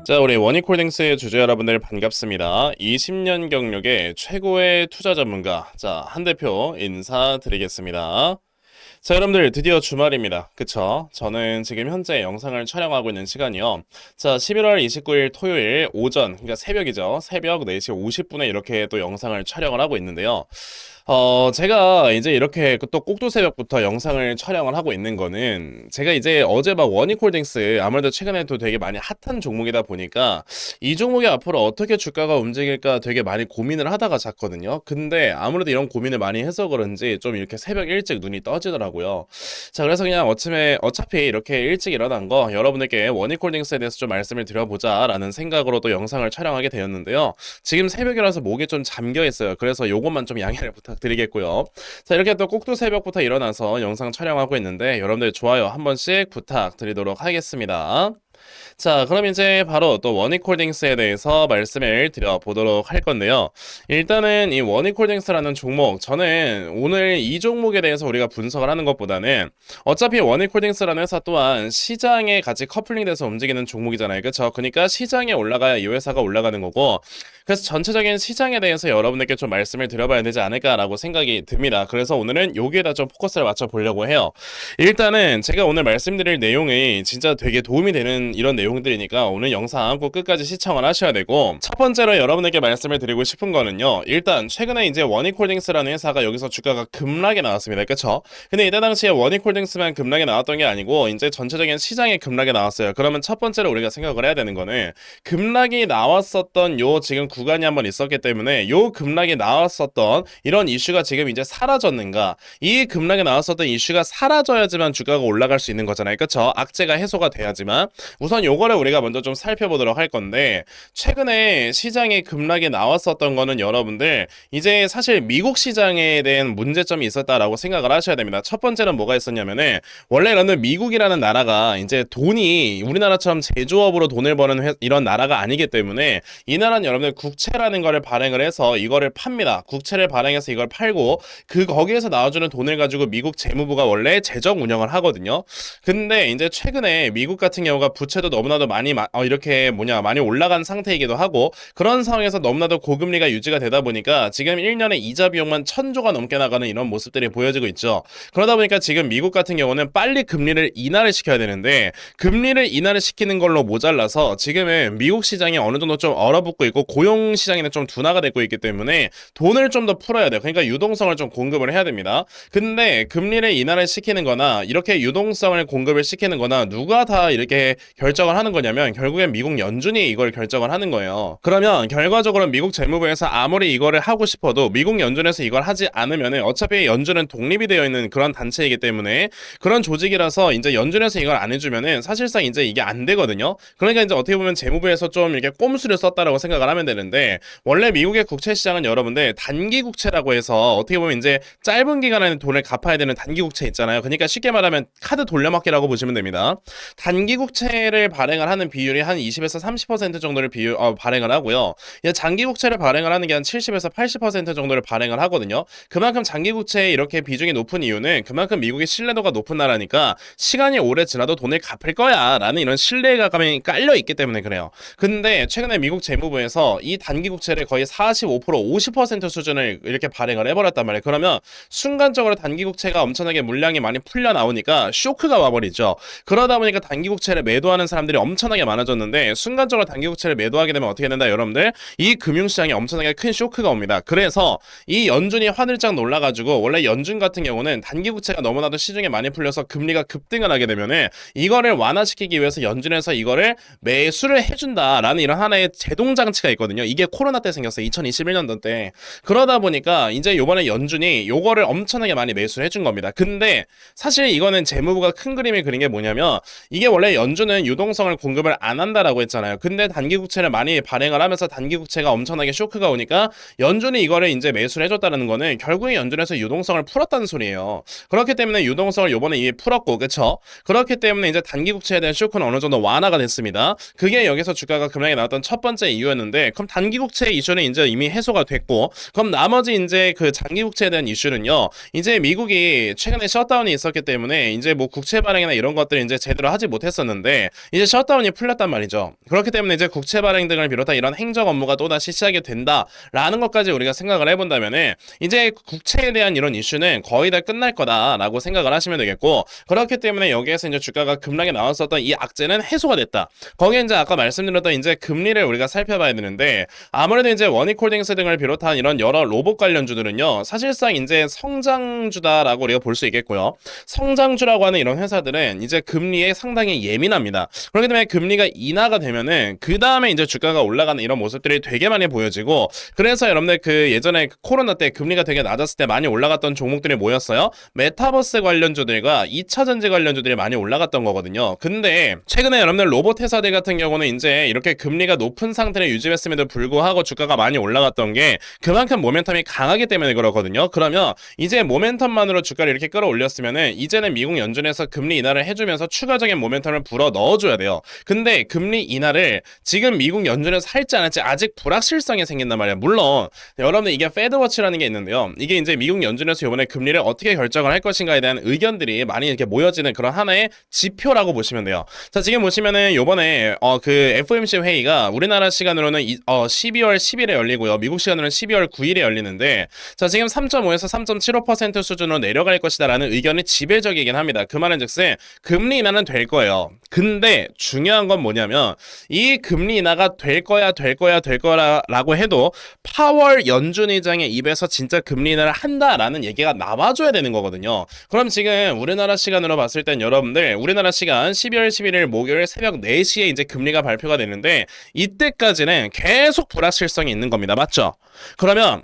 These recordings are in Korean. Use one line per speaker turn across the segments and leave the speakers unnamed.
자, 우리 원익홀딩스의 주주 여러분들 반갑습니다. 20년 경력의 최고의 투자 전문가, 자, 한 대표 인사드리겠습니다. 자, 여러분들 드디어 주말입니다. 그쵸? 저는 지금 현재 영상을 촬영하고 있는 시간이요. 자, 11월 29일 토요일 오전, 그러니까 새벽이죠. 새벽 4시 50분에 이렇게 또 영상을 촬영을 하고 있는데요. 제가 이제 이렇게 또 꼭두새벽부터 영상을 촬영을 하고 있는 거는 제가 이제 어제 막 원익홀딩스 아무래도 최근에 또 되게 많이 핫한 종목이다 보니까 이 종목이 앞으로 어떻게 주가가 움직일까 되게 많이 고민을 하다가 잤거든요. 근데 아무래도 이런 고민을 많이 해서 그런지 좀 이렇게 새벽 일찍 눈이 떠지더라고요. 자, 그래서 그냥 어차피 이렇게 일찍 일어난 거 여러분에게 원익홀딩스에 대해서 좀 말씀을 드려보자 라는 생각으로 또 영상을 촬영하게 되었는데요. 지금 새벽이라서 목이 좀 잠겨 있어요. 그래서 요것만 좀 양해를 부탁드리겠고요. 자, 이렇게 또 꼭두 새벽부터 일어나서 영상 촬영하고 있는데 여러분들 좋아요 한 번씩 부탁드리도록 하겠습니다. 자, 그럼 이제 바로 또 원익홀딩스에 대해서 말씀을 드려보도록 할 건데요. 일단은 이 원익홀딩스라는 종목, 저는 오늘 이 종목에 대해서 우리가 분석을 하는 것보다는 어차피 원익홀딩스라는 회사 또한 시장에 같이 커플링돼서 움직이는 종목이잖아요. 그렇죠? 그러니까 시장에 올라가야 이 회사가 올라가는 거고, 그래서 전체적인 시장에 대해서 여러분들께 좀 말씀을 드려봐야 되지 않을까라고 생각이 듭니다. 그래서 오늘은 여기에다 좀 포커스를 맞춰 보려고 해요. 일단은 제가 오늘 말씀드릴 내용이 진짜 되게 도움이 되는 이런 내용들이니까 오늘 영상 꼭 끝까지 시청을 하셔야 되고, 첫 번째로 여러분에게 말씀을 드리고 싶은 거는요, 일단 최근에 이제 원익홀딩스라는 회사가 여기서 주가가 급락이 나왔습니다. 그쵸? 근데 이때 당시에 원익홀딩스만 급락이 나왔던 게 아니고 이제 전체적인 시장에 급락이 나왔어요. 그러면 첫 번째로 우리가 생각을 해야 되는 거는 급락이 나왔었던 요 지금 구간이 한번 있었기 때문에 요 급락이 나왔었던 이런 이슈가 지금 이제 사라졌는가, 이 급락이 나왔었던 이슈가 사라져야지만 주가가 올라갈 수 있는 거잖아요. 그쵸? 악재가 해소가 돼야지만. 우선 요거를 우리가 먼저 좀 살펴보도록 할 건데, 최근에 시장에 급락이 나왔었던 거는 여러분들 이제 사실 미국 시장에 대한 문제점이 있었다라고 생각을 하셔야 됩니다. 첫 번째는 뭐가 있었냐면은, 원래는 미국이라는 나라가 이제 돈이 우리나라처럼 제조업으로 돈을 버는 이런 나라가 아니기 때문에 이 나라는 여러분들 국채라는 거를 발행을 해서 이거를 팝니다. 국채를 발행해서 이걸 팔고 거기에서 나와주는 돈을 가지고 미국 재무부가 원래 재정 운영을 하거든요. 근데 이제 최근에 미국 같은 경우가 부채도 너무나도 많이 많이 올라간 상태이기도 하고, 그런 상황에서 너무나도 고금리가 유지가 되다 보니까 지금 1년에 이자 비용만 1,000조가 넘게 나가는 이런 모습들이 보여지고 있죠. 그러다 보니까 지금 미국 같은 경우는 빨리 금리를 인하를 시켜야 되는데, 금리를 인하를 시키는 걸로 모자라서 지금은 미국 시장이 어느 정도 좀 얼어붙고 있고 고용 시장에는 좀 둔화가 되고 있기 때문에 돈을 좀 더 풀어야 돼요. 그러니까 유동성을 좀 공급을 해야 됩니다. 근데 금리를 인하를 시키는 거나 이렇게 유동성을 공급을 시키는 거나 누가 다 이렇게 결정을 하는 거냐면 결국엔 미국 연준이 이걸 결정을 하는 거예요. 그러면 결과적으로 미국 재무부에서 아무리 이거를 하고 싶어도 미국 연준에서 이걸 하지 않으면 어차피 연준은 독립이 되어 있는 그런 단체이기 때문에, 그런 조직이라서 이제 연준에서 이걸 안 해주면은 사실상 이제 이게 안 되거든요. 그러니까 이제 어떻게 보면 재무부에서 좀 이렇게 꼼수를 썼다라고 생각을 하면 되는데, 원래 미국의 국채 시장은 여러분들 단기 국채라고 해서 어떻게 보면 이제 짧은 기간에는 돈을 갚아야 되는 단기 국채 있잖아요. 그러니까 쉽게 말하면 카드 돌려막기라고 보시면 됩니다. 단기 국채를 발행을 하는 비율이 한 20에서 30% 정도를 발행을 하고요. 장기 국채를 발행을 하는 게 한 70에서 80% 정도를 발행을 하거든요. 그만큼 장기 국채에 이렇게 비중이 높은 이유는 그만큼 미국의 신뢰도가 높은 나라니까 시간이 오래 지나도 돈을 갚을 거야 라는 이런 신뢰감이 깔려 있기 때문에 그래요. 근데 최근에 미국 재무부에서 이 단기 국채를 거의 45% 50% 수준을 이렇게 발행을 해버렸단 말이에요. 그러면 순간적으로 단기 국채가 엄청나게 물량이 많이 풀려 나오니까 쇼크가 와버리죠. 그러다 보니까 단기 국채를 매도하는 사람들이 엄청나게 많아졌는데, 순간적으로 단기 국채를 매도하게 되면 어떻게 된다 여러분들, 이 금융시장에 엄청나게 큰 쇼크가 옵니다. 그래서 이 연준이 화들짝 놀라가지고, 원래 연준 같은 경우는 단기 국채가 너무나도 시중에 많이 풀려서 금리가 급등을 하게 되면은 이거를 완화시키기 위해서 연준에서 이거를 매수를 해준다라는 이런 하나의 제동 장치가 있거든요. 이게 코로나 때 생겼어요. 2021년도 때. 그러다 보니까 이제 요번에 연준이 요거를 엄청나게 많이 매수를 해준 겁니다. 근데 사실 이거는 재무부가 큰 그림을 그린 게 뭐냐면, 이게 원래 연준은 유동성을 공급을 안 한다라고 했잖아요. 근데 단기 국채를 많이 발행을 하면서 단기 국채가 엄청나게 쇼크가 오니까 연준이 이거를 이제 매수를 해줬다는 거는 결국에 연준에서 유동성을 풀었다는 소리예요. 그렇기 때문에 유동성을 요번에 이미 풀었고, 그쵸? 그렇기 때문에 이제 단기 국채에 대한 쇼크는 어느 정도 완화가 됐습니다. 그게 여기서 주가가 급락이 나왔던 첫 번째 이유였는데, 그럼 단기 국채 이슈는 이제 이미 해소가 됐고, 그럼 나머지 이제 그 장기 국채에 대한 이슈는요. 이제 미국이 최근에 셧다운이 있었기 때문에 이제 뭐 국채 발행이나 이런 것들을 이제 제대로 하지 못했었는데 이제 셧다운이 풀렸단 말이죠. 그렇기 때문에 이제 국채 발행 등을 비롯한 이런 행정 업무가 또다시 시작이 된다라는 것까지 우리가 생각을 해본다면은 이제 국채에 대한 이런 이슈는 거의 다 끝날 거다라고 생각을 하시면 되겠고, 그렇기 때문에 여기에서 이제 주가가 급락에 나왔었던 이 악재는 해소가 됐다. 거기에 이제 아까 말씀드렸던 이제 금리를 우리가 살펴봐야 되는데, 아무래도 이제 원익홀딩스 등을 비롯한 이런 여러 로봇 관련주들은요, 사실상 이제 성장주다라고 우리가 볼 수 있겠고요. 성장주라고 하는 이런 회사들은 이제 금리에 상당히 예민합니다. 그렇기 때문에 금리가 인하가 되면은 그 다음에 이제 주가가 올라가는 이런 모습들이 되게 많이 보여지고, 그래서 여러분들 그 예전에 코로나 때 금리가 되게 낮았을 때 많이 올라갔던 종목들이 뭐였어요? 메타버스 관련주들과 2차전지 관련주들이 많이 올라갔던 거거든요. 근데 최근에 여러분들 로봇 회사들 같은 경우는 이제 이렇게 금리가 높은 상태를 유지했음에도 불구하고 주가가 많이 올라갔던 게 그만큼 모멘텀이 강하기 때문에 그렇거든요. 그러면 이제 모멘텀만으로 주가를 이렇게 끌어올렸으면은 이제는 미국 연준에서 금리 인하를 해주면서 추가적인 모멘텀을 불어 넣어줘야 돼요. 근데 금리 인하를 지금 미국 연준에서 할지 안 할지 아직 불확실성이 생긴단 말이에요. 물론 여러분들 이게 페드워치라는 게 있는데요. 이게 이제 미국 연준에서 이번에 금리를 어떻게 결정을 할 것인가에 대한 의견들이 많이 이렇게 모여지는 그런 하나의 지표라고 보시면 돼요. 자, 지금 보시면은 요번에 그 FOMC 회의가 우리나라 시간으로는 12월 10일에 열리고요. 미국 시간으로는 12월 9일에 열리는데, 자, 지금 3.5에서 3.75% 수준으로 내려갈 것이다라는 의견이 지배적이긴 합니다. 그 말은 즉슨 금리 인하는 될 거예요. 근데 중요한 건 뭐냐면 이 금리 인하가 될 거라고 해도 파월 연준 의장의 입에서 진짜 금리 인하를 한다라는 얘기가 나와줘야 되는 거거든요. 그럼 지금 우리나라 시간으로 봤을 땐 여러분들 우리나라 시간 12월 11일 목요일 새벽 4시에 이제 금리가 발표가 되는데 이때까지는 계속 불확실성이 있는 겁니다. 맞죠? 그러면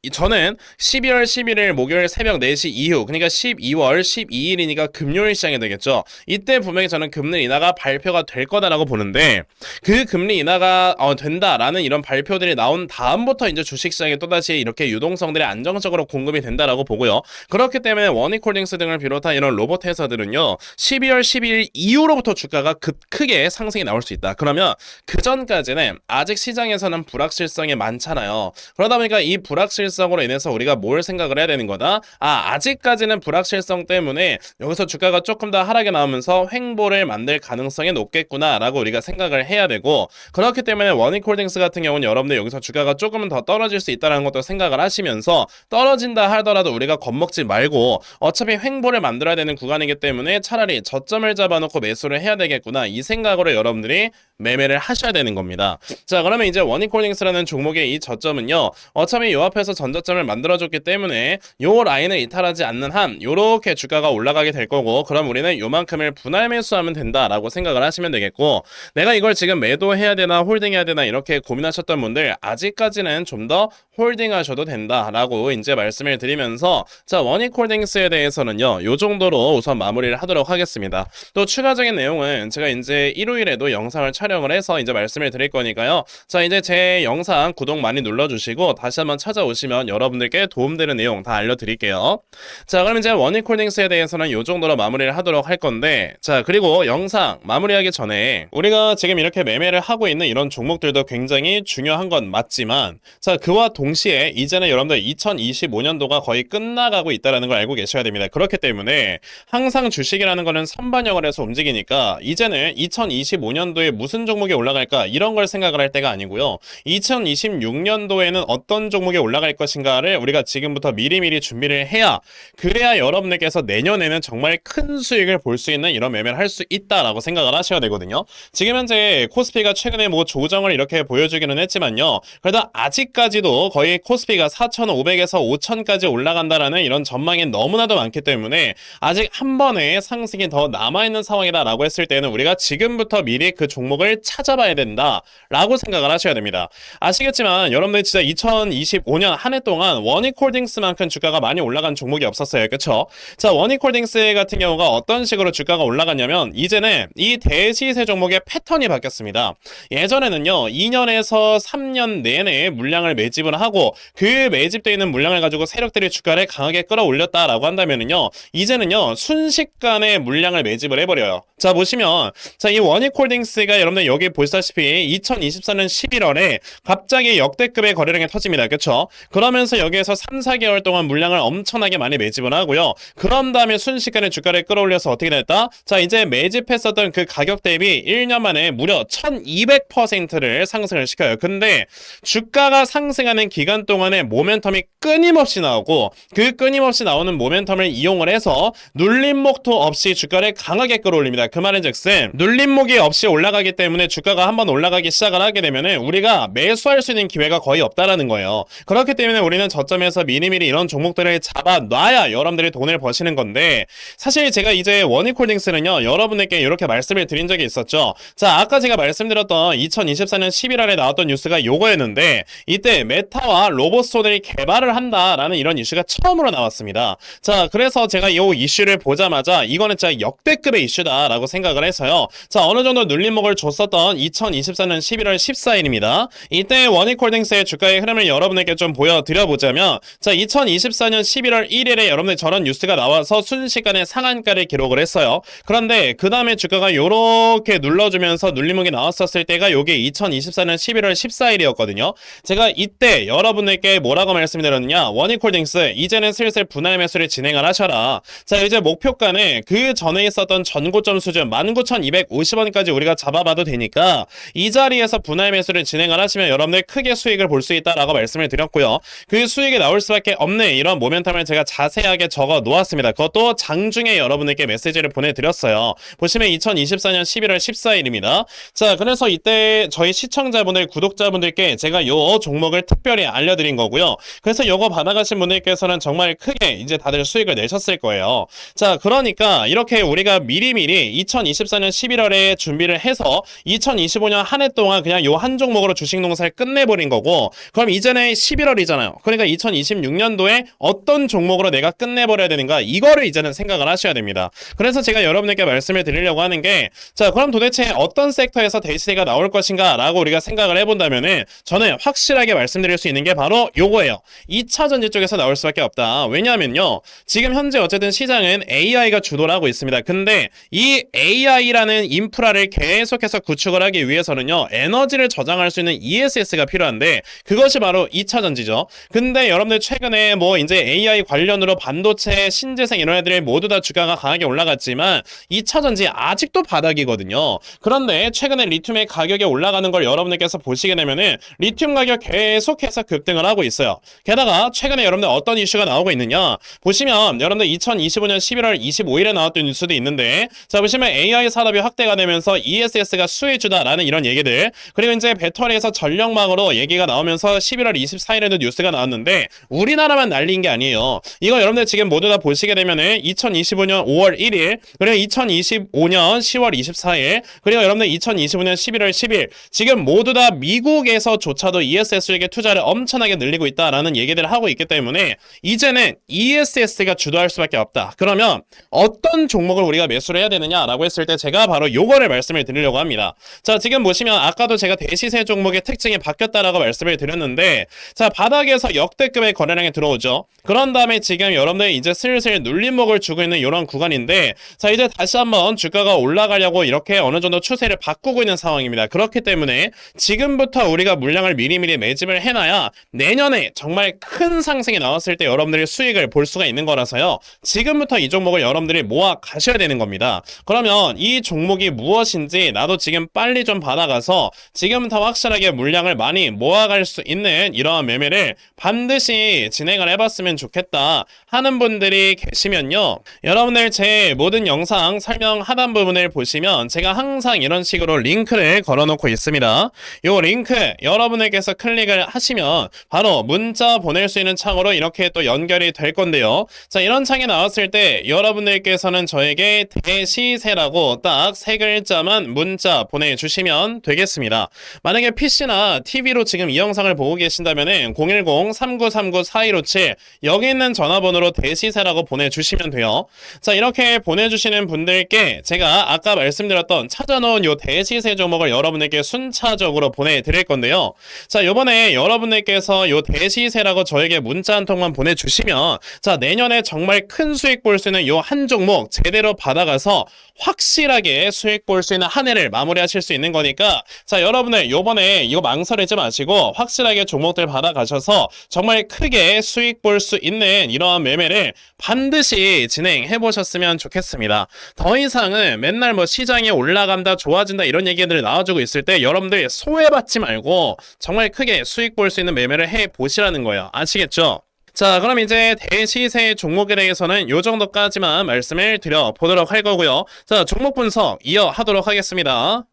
저는 12월 11일 목요일 새벽 4시 이후, 그러니까 12월 12일이니까 금요일 시장이 되겠죠. 이때 분명히 저는 금리 인하가 발표가 될 거다라고 보는데, 그 금리 인하가 된다라는 이런 발표들이 나온 다음부터 이제 주식시장에 또다시 이렇게 유동성들이 안정적으로 공급이 된다라고 보고요. 그렇기 때문에 원익홀딩스 등을 비롯한 이런 로봇 회사들은요, 12월 12일 이후로부터 주가가 크게 상승이 나올 수 있다. 그러면 그 전까지는 아직 시장에서는 불확실성이 많잖아요. 그러다 보니까 이 불확실성으로 인해서 우리가 뭘 생각을 해야 되는 거다? 아직까지는 불확실성 때문에 여기서 주가가 조금 더 하락이 나오면서 횡보를 만들 가능성이 높겠구나 라고 우리가 생각을 해야 되고, 그렇기 때문에 원익홀딩스 같은 경우는 여러분들 여기서 주가가 조금은 더 떨어질 수 있다는 것도 생각을 하시면서, 떨어진다 하더라도 우리가 겁먹지 말고 어차피 횡보를 만들어야 되는 구간이기 때문에 차라리 저점을 잡아놓고 매수를 해야 되겠구나, 이 생각으로 여러분들이 매매를 하셔야 되는 겁니다. 자, 그러면 이제 원익홀딩스라는 종목의 이 저점은요, 어차피 요 앞에서 전저점을 만들어줬기 때문에 요 라인을 이탈하지 않는 한 요렇게 주가가 올라가게 될 거고, 그럼 우리는 요만큼을 분할 매수하면 된다라고 생각을 하시면 되겠고, 내가 이걸 지금 매도해야 되나 홀딩해야 되나 이렇게 고민하셨던 분들 아직까지는 좀 더 홀딩하셔도 된다라고 이제 말씀을 드리면서, 자, 원익홀딩스에 대해서는요 요 정도로 우선 마무리를 하도록 하겠습니다. 또 추가적인 내용은 제가 이제 일요일에도 영상을 촬영을 해서 이제 말씀을 드릴 거니까요. 자, 이제 제 영상 구독 많이 눌러주시고 다시 한번 찾아오시면 여러분들께 도움되는 내용 다 알려드릴게요. 자, 그럼 이제 원익홀딩스에 대해서는 요 정도로 마무리를 하도록 할 건데, 자, 그리고 영상 마무리하기 전에 우리가 지금 이렇게 매매를 하고 있는 이런 종목들도 굉장히 중요한 건 맞지만, 자, 그와 동시에 이제는 여러분들 2025년도가 거의 끝나가고 있다는 걸 알고 계셔야 됩니다. 그렇기 때문에 항상 주식이라는 거는 선반영을 해서 움직이니까 이제는 2025년도에 무슨 종목이 올라갈까 이런 걸 생각을 할 때가 아니고요. 2026년도에는 어떤 종목이 올라갈 것인가를 우리가 지금부터 미리미리 준비를 해야, 그래야 여러분들께서 내년에는 정말 큰 수익을 볼 수 있는 이런 매매를 할 수 있다라고 생각을 하셔야 되거든요. 지금 현재 코스피가 최근에 뭐 조정을 이렇게 보여주기는 했지만요, 그래도 아직까지도 거의 코스피가 4,500에서 5,000까지 올라간다라는 이런 전망이 너무나도 많기 때문에 아직 한 번의 상승이 더 남아있는 상황이다라고 했을 때는 우리가 지금부터 미리 그 종목을 찾아봐야 된다라고 생각을 하셔야 됩니다. 아시겠지만 여러분들 진짜 2025년 한 해 동안 원익홀딩스만큼 주가가 많이 올라간 종목이 없었어요. 그쵸? 자, 원익홀딩스 같은 경우가 어떤 식으로 주가가 올라갔냐면, 이제는 이 대시세 종목의 패턴이 바뀌었습니다. 예전에는요 2년에서 3년 내내 물량을 매집을 하고 그 매집되어 있는 물량을 가지고 세력들이 주가를 강하게 끌어올렸다라고 한다면은요, 이제는요 순식간에 물량을 매집을 해버려요. 자, 보시면 자, 이 원익홀딩스가 여러분들 여러분들 여기 보시다시피 2024년 11월에 갑자기 역대급의 거래량이 터집니다. 그쵸? 그러면서 여기에서 3, 4개월 동안 물량을 엄청나게 많이 매집을 하고요. 그런 다음에 순식간에 주가를 끌어올려서 어떻게 됐다? 자, 이제 매집했었던 그 가격 대비 1년 만에 무려 1200%를 상승을 시켜요. 근데 주가가 상승하는 기간 동안에 모멘텀이 끊임없이 나오고 그 끊임없이 나오는 모멘텀을 이용을 해서 눌림목도 없이 주가를 강하게 끌어올립니다. 그 말은 즉슨 눌림목이 없이 올라가기 때문에 주가가 한번 올라가기 시작을 하게 되면은 우리가 매수할 수 있는 기회가 거의 없다라는 거예요. 그렇기 때문에 우리는 저점에서 미리미리 이런 종목들을 잡아놔야 여러분들이 돈을 버시는 건데, 사실 제가 이제 원익홀딩스는요 여러분에게 이렇게 말씀을 드린 적이 있었죠. 자, 아까 제가 말씀드렸던 2024년 11월에 나왔던 뉴스가 요거였는데, 이때 메타와 로봇손을 개발을 한다라는 이런 이슈가 처음으로 나왔습니다. 자, 그래서 제가 이 이슈를 보자마자 이거는 진짜 역대급의 이슈다라고 생각을 해서요. 자, 어느 정도 눌림목을 줬었던 2024년 11월 14일입니다. 이때 원익홀딩스의 주가의 흐름을 여러분에게 좀 보여드려보자면, 자, 2024년 11월 1일에 여러분들 저런 뉴스가 나와서 순식간에 상한가를 기록을 했어요. 그런데 그 다음에 주가가 요렇게 눌러주면서 눌림목이 나왔었을 때가 요게 2024년 11월 14일이었거든요. 제가 이때 여러분들께 뭐라고 말씀드렸느냐, 원익홀딩스 이제는 슬슬 분할 매수를 진행을 하셔라. 자, 이제 목표가는 그 전에 있었던 전고점 수준 19,250원까지 우리가 잡아봐도 되니까 이 자리에서 분할 매수를 진행을 하시면 여러분들 크게 수익을 볼 수 있다라고 말씀을 드렸고요. 그 수익이 나올 수밖에 없는 이런 모멘텀을 제가 자세하게 적어 놓았습니다. 그것도 장중에 여러분들께 메시지를 보내드렸어요. 보시면 2024년 11월 14일입니다. 자, 그래서 이때 저희 시청자분들, 구독자분들께 제가 요 종목을 특별히 알려드린 거고요. 그래서 요거 받아가신 분들께서는 정말 크게 이제 다들 수익을 내셨을 거예요. 자, 그러니까 이렇게 우리가 미리미리 2024년 11월에 준비를 해서 2025년 한 해 동안 그냥 요 한 종목으로 주식 농사를 끝내버린 거고, 그럼 이제는 11월이잖아요. 그러니까 2026년도에 어떤 종목으로 내가 끝내버려야 되는가, 이거를 이제는 생각을 하셔야 됩니다. 그래서 제가 여러분에게 말씀을 드리려고 하는 게, 자, 그럼 도대체 어떤 섹터에서 대시세가 나올 것인가 라고 우리가 생각을 해본다면은 저는 확실하게 말씀드릴 수 있는 게 바로 요거예요. 2차전지 쪽에서 나올 수밖에 없다. 왜냐하면요, 지금 현재 어쨌든 시장은 AI가 주도를 하고 있습니다. 근데 이 AI라는 인프라를 계속해서 구축을 하기 위해서는요, 에너지를 저장할 수 있는 ESS가 필요한데 그것이 바로 2차전지죠. 근데 여러분들 최근에 뭐 이제 AI 관련으로 반도체, 신재생 이런 애들이 모두 다 주가가 강하게 올라갔지만 2차전지 아직도 바닥이거든요. 그런데 최근에 리튬의 가격이 올라가는 걸 여러분들께서 보시게 되면은 리튬 가격 계속해서 급등을 하고 있어요. 게다가 최근에 여러분들 어떤 이슈가 나오고 있느냐, 보시면 여러분들 2025년 11월 25일에 나왔던 뉴스도 있는데, 자, 보시면 AI 산업이 확대가 되면서 ESS가 수혜주다라는 이런 얘기들, 그리고 이제 배터리에서 전력망으로 얘기가 나오면서 11월 24일에도 뉴스가 나왔는데 우리나라만 날린 게 아니에요. 이거 여러분들 지금 모두 다 보시게 되면은 2025년 5월 1일, 그리고 2025년 10월 24일, 그리고 여러분들 2025년 11월 10일, 지금 모두 다 미국에서조차도 ESS에게 투자를 엄청나게 늘리고 있다라는 얘기들을 하고 있기 때문에 이제는 ESS가 주도할 수밖에 없다. 그러면 어떤 종목을 우리가 매수를 해야 되느냐라고 했을 때 제가 바로 요거를 말씀을 드리려고 합니다. 자, 지금 보시면 아까도 제가 대시세 종목의 특징이 바뀌었다라고 말씀을 드렸는데, 자, 바닥에서 역대급의 거래량이 들어오죠. 그런 다음에 지금 여러분들이 이제 슬슬 눌림목을 주고 있는 이런 구간인데, 자, 이제 다시 한번 주가가 올라가려고 이렇게 어느 정도 추세를 바꾸고 있는 상황입니다. 그렇기 때문에 지금부터 우리가 물량을 미리미리 매집을 해놔야 내년에 정말 큰 상승이 나왔을 때 여러분들이 수익을 볼 수가 있는 거라서요, 지금부터 이 종목을 여러분들이 모아 가셔야 되는 겁니다. 그러면 이 종목이 무엇인지 나도 지금 빨리 좀 받아가서 지금부터 확실하게 물량을 많이 모아갈 수 있는 이러한 매매를 반드시 진행을 해봤으면 좋겠다 하는 분들이 계시면요, 여러분들 제 모든 영상 설명 하단 부분을 보시면 제가 항상 이런 식으로 링크를 걸어놓고 있습니다. 요 링크 여러분에게서 클릭을 하시면 바로 문자 보낼 수 있는 창으로 이렇게 또 연결이 될 건데요. 자, 이런 창이 나왔을 때 여러분들께서는 저에게 대시세라고 딱 세 글자만 문자 보내주시면 되겠습니다. 만약에 PC나 TV로 지금 이 영상을 보고 계신다면 010-3939-4157 여기 있는 전화번호로 대시세라고 보내주시면 돼요. 자, 이렇게 보내주시는 분들께 제가 아까 말씀드렸던 찾아놓은 요 대시세 종목을 여러분에게 순차적으로 보내드릴 건데요. 자, 요번에 여러분들께서 요 대시세라고 저에게 문자 한 통만 보내주시면 자, 내년에 정말 큰 수익 볼 수 있는 요 한 종목 제대로 받아가서 확실하게 수익 볼 수 있는 한 해를 마무리하실 수 있는 거니까 자, 여러분들 요번에 이거 망설이지 마시고 확실하게 종목들 받아가셔서 정말 크게 수익 볼 수 있는 이러한 매매를 반드시 진행해 보셨으면 좋겠습니다. 더 이상은 맨날 뭐 시장이 올라간다 좋아진다 이런 얘기들 나와주고 있을 때 여러분들 소외받지 말고 정말 크게 수익 볼 수 있는 매매를 해 보시라는 거예요. 아시겠죠? 자, 그럼 이제 대시세 종목에 대해서는 요 정도까지만 말씀을 드려보도록 할 거고요. 자, 종목 분석 이어하도록 하겠습니다.